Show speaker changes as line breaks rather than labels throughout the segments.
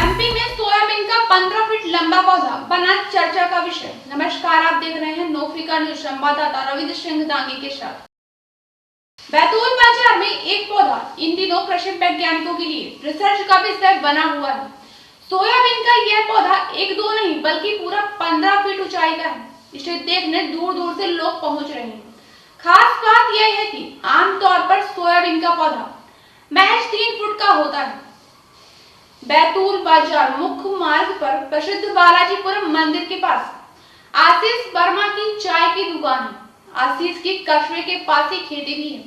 MP में soybean का 15 feet लंबा पौधा बना चर्चा का विषय। नमस्कार, आप देख रहे हैं नौफ्रीका न्यूज संवाददाता रविंद्र सिंह दांगी के साथ। बैतूल बाजार में एक पौधा इन दिनों कृषि वैज्ञानिकों के लिए रिसर्च का विषय बना हुआ है। सोयाबीन का यह पौधा एक दो नहीं बल्कि पूरा 15 फीट ऊंचाई का है। इसे देखने दूर दूर से लोग पहुंच रहे हैं। खास बात यह है कि आमतौर पर सोयाबीन का पौधा महज 3 फुट का होता है। बैतूल बाजार मुख्य मार्ग पर प्रसिद्ध बालाजीपुरम मंदिर के पास आशीष वर्मा की चाय की दुकान है। आशीष की कस्बे के पास ही खेती भी है।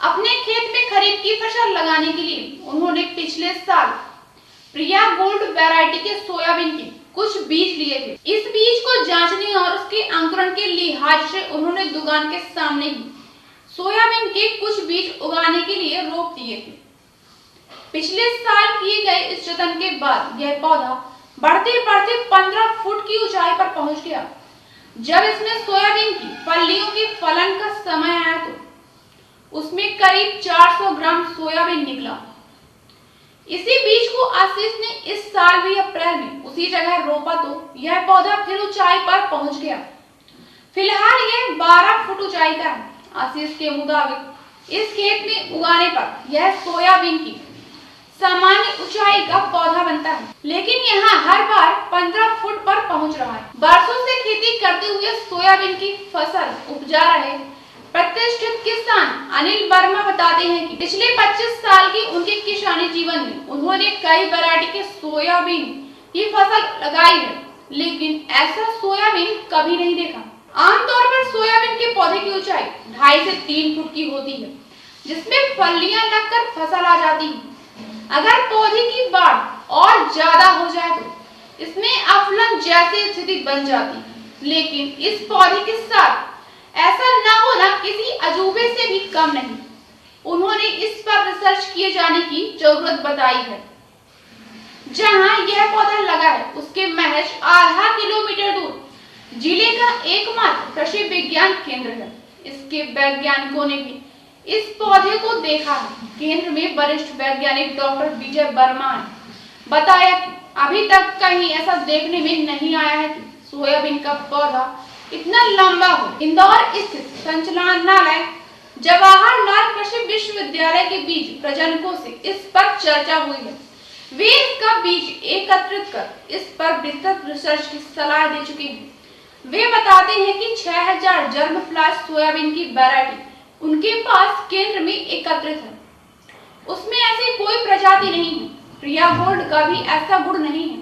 अपने खेत में खरीफ की फसल लगाने के लिए उन्होंने पिछले साल प्रिया गोल्ड वैरायटी के सोयाबीन के कुछ बीज लिए थे। इस बीज को जांचने और उसके अंकुरण के लिहाज से उन्होंने दुकान के सामने ही सोयाबीन के कुछ बीज उगाने के लिए रोप दिए थे। पिछले साल किए गए इस जतन के बाद यह पौधा बढ़ते बढ़ते 15 फुट की ऊंचाई पर पहुंच गया। जब इसमें सोयाबीन की फलियों के फलन का समय आया तो उसमें करीब 400 ग्राम सोयाबीन निकला। इसी बीज को आशीष ने इस साल भी अप्रैल में उसी जगह रोपा तो यह पौधा फिर ऊंचाई पर पहुंच गया। फिलहाल यह 12 फुट ऊंचाई का है। आशीष के मुताबिक इस खेत में उगाने पर यह सोयाबीन की सामान्य ऊंचाई का पौधा बनता है, लेकिन यहाँ हर बार 15 फुट पर पहुँच रहा है। बरसों से खेती करते हुए सोयाबीन की फसल उपजा रहे प्रतिष्ठित किसान अनिल वर्मा बताते हैं कि पिछले 25 साल की उनके किसानी जीवन में उन्होंने कई वैरायटी के सोयाबीन की फसल लगाई है, लेकिन ऐसा सोयाबीन कभी नहीं देखा। आमतौर पर सोयाबीन के पौधे की ऊंचाई 2.5 से 3 फुट की होती है, जिसमें फलियां लगकर फसल आ जाती है। अगर पौधे की बाढ़ और ज्यादा हो जाए तो इसमें अफलन जैसी स्थिति बन जाती है, लेकिन इस पौधे के साथ ऐसा न होना किसी अजूबे से भी कम नहीं। उन्होंने इस पर रिसर्च किए जाने की जरूरत बताई है। जहां यह पौधा लगा है उसके महज आधा किलोमीटर दूर जिले का एकमात्र कृषि विज्ञान केंद्र है। इसके वैज्ञानिकों ने भी इस पौधे को देखा है। केंद्र में वरिष्ठ वैज्ञानिक डॉक्टर विजय वर्मा ने बताया कि अभी तक कहीं ऐसा देखने में नहीं आया है कि सोयाबीन का पौधा इतना लंबा हो। इंदौर स्थित संचालनालय जवाहरलाल कृषि विश्वविद्यालय के बीज प्रजनकों से इस पर चर्चा हुई है। वे इसका बीज एकत्रित कर इस पर विस्तृत रिसर्च की सलाह दे चुके हैं। वे बताते हैं कि 6000 जर्म फ्लाश सोयाबीन की वैरायटी उनके पास केंद्र में एकत्रित है। उसमें ऐसी कोई प्रजाति नहीं है। प्रिया गोल्ड का भी ऐसा गुण नहीं है।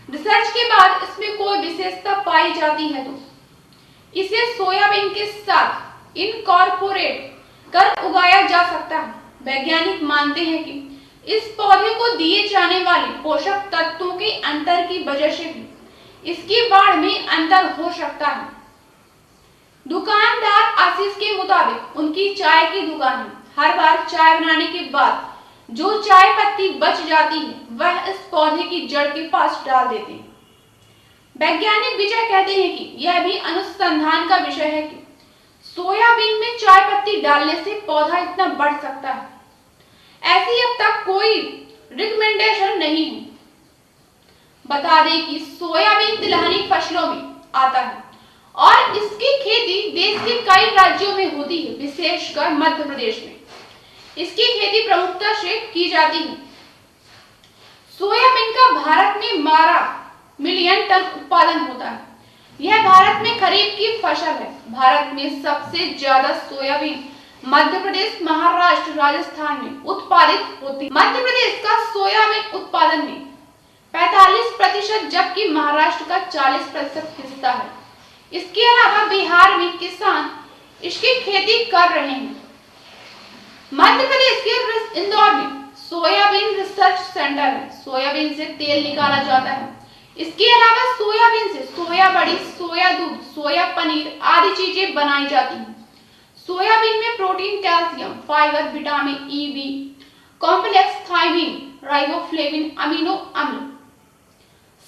रिसर्च के बाद इसमें कोई विशेषता पाई जाती है तो इसे सोयाबीन के साथ इनकॉर्पोरेट कर उगाया जा सकता है। वैज्ञानिक मानते हैं कि इस पौधे को दिए जाने वाले पोषक तत्वों के अंतर की वजह से भी इसकी बाढ़ में अंतर हो सकता है। दुकानदार आशीष के मुताबिक उनकी चाय की दुकान है। हर बार चाय बनाने के बाद जो चाय पत्ती बच जाती है वह इस पौधे की जड़ के पास डाल देते हैं। वैज्ञानिक विजय कहते हैं कि यह भी अनुसंधान का विषय है कि सोयाबीन में चाय पत्ती डालने से पौधा इतना बढ़ सकता है। ऐसी अब तक कोई रिकमेंडेशन नहीं है। बता दें कि सोयाबीन तिलहनी फसलों में आता है और इसकी खेती देश के कई राज्यों में होती है, विशेषकर मध्य प्रदेश में इसकी खेती प्रमुखता से की जाती है। सोयाबीन का भारत में 12 मिलियन टन उत्पादन होता है। यह भारत में खरीफ की फसल है। भारत में सबसे ज्यादा सोयाबीन मध्य प्रदेश, महाराष्ट्र, राजस्थान में उत्पादित होती है। मध्य प्रदेश का सोयाबीन उत्पादन में 45%, जबकि महाराष्ट्र का 40% हिस्सा है। इसके अलावा बिहार में किसान इसकी खेती कर रहे हैं। मध्य प्रदेश के इंदौर में सोयाबीन रिसर्च सेंटर है। सोयाबीन से तेल निकाला जाता है। इसके अलावा सोयाबीन से सोया बड़ी, सोया दूध, सोया पनीर आदि चीजें बनाई जाती हैं। सोयाबीन में protein, calcium, fibre, vitamin E, B complex, thiamine, riboflavin, amino अम्ल,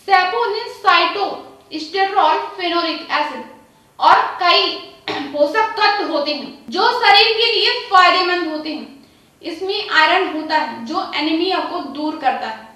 सैपोनिन, साइटोस्टेरॉल, फेनोलिक एसिड और कई पोषक तत्व होते हैं जो शरीर के लिए फायदेमंद होते हैं। इसमें आयरन होता है जो एनीमिया को दूर करता है।